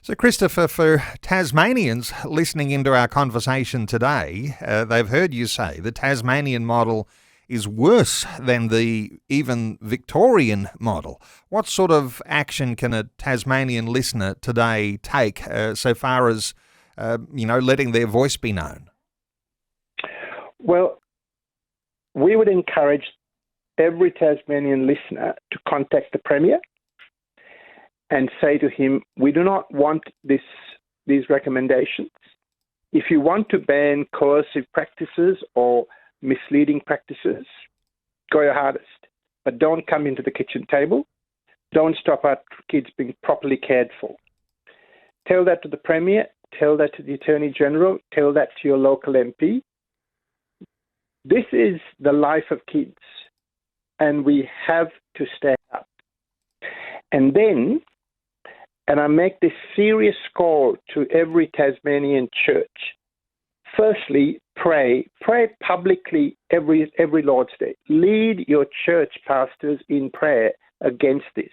So, Christopher, for Tasmanians listening into our conversation today, they've heard you say the Tasmanian model is worse than the even Victorian model. What sort of action can a Tasmanian listener today take so far as, letting their voice be known? Well, we would encourage every Tasmanian listener to contact the Premier and say to him, we do not want these recommendations. If you want to ban coercive practices or misleading practices, go your hardest. But don't come into the kitchen table. Don't stop our kids being properly cared for. Tell that to the Premier, tell that to the Attorney General, tell that to your local MP. This is the life of kids, and we have to stand up. And then, and I make this serious call to every Tasmanian church. Firstly, pray. Pray publicly every Lord's Day. Lead your church pastors in prayer against this.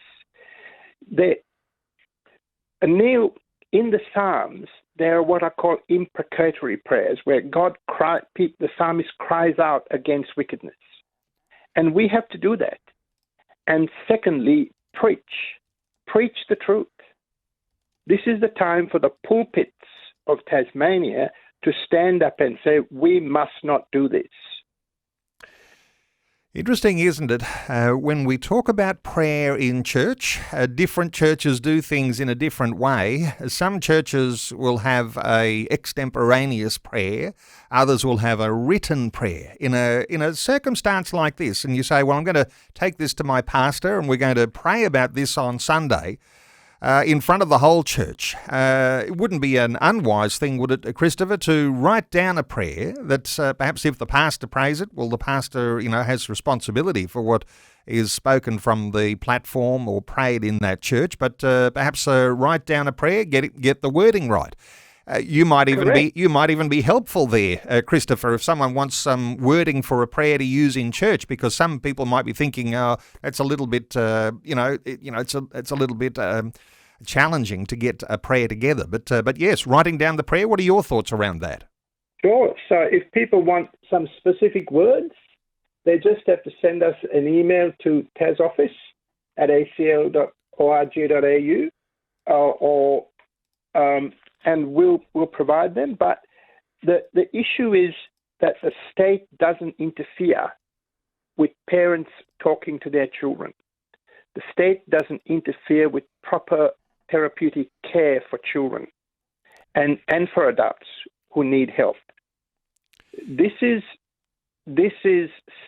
Neil, in the Psalms, there are what are called imprecatory prayers, where the psalmist cries out against wickedness. And we have to do that. And secondly, preach. Preach the truth. This is the time for the pulpits of Tasmania to stand up and say, we must not do this. Interesting, isn't it? When we talk about prayer in church, different churches do things in a different way. Some churches will have a extemporaneous prayer. Others will have a written prayer. In a circumstance like this, and you say, well, I'm going to take this to my pastor and we're going to pray about this on Sunday. In front of the whole church. It wouldn't be an unwise thing, would it, Christopher, to write down a prayer that perhaps if the pastor prays it, well, the pastor, has responsibility for what is spoken from the platform or prayed in that church, but perhaps write down a prayer, get the wording right. You might even be helpful there, Christopher, if someone wants some wording for a prayer to use in church, because some people might be thinking, that's a little bit, it's a little bit challenging to get a prayer together. But yes, writing down the prayer. What are your thoughts around that? Sure. So if people want some specific words, they just have to send us an email to tasoffice@acl.org.au and we'll provide them. But the issue is that the state doesn't interfere with parents talking to their children. The state doesn't interfere with proper therapeutic care for children and for adults who need help. This is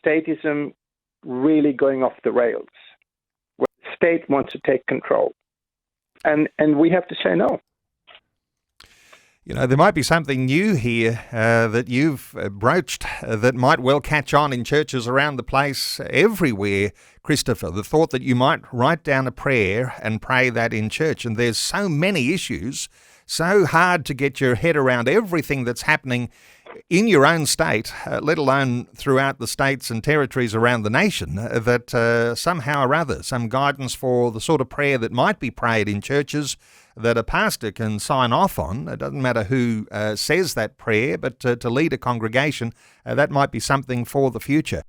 statism really going off the rails, where the state wants to take control. And we have to say no. There might be something new here that you've broached that might well catch on in churches around the place everywhere, Christopher. The thought that you might write down a prayer and pray that in church. And there's so many issues, so hard to get your head around everything that's happening in your own state, let alone throughout the states and territories around the nation, that somehow or other, some guidance for the sort of prayer that might be prayed in churches that a pastor can sign off on. It doesn't matter who says that prayer, but to lead a congregation, that might be something for the future.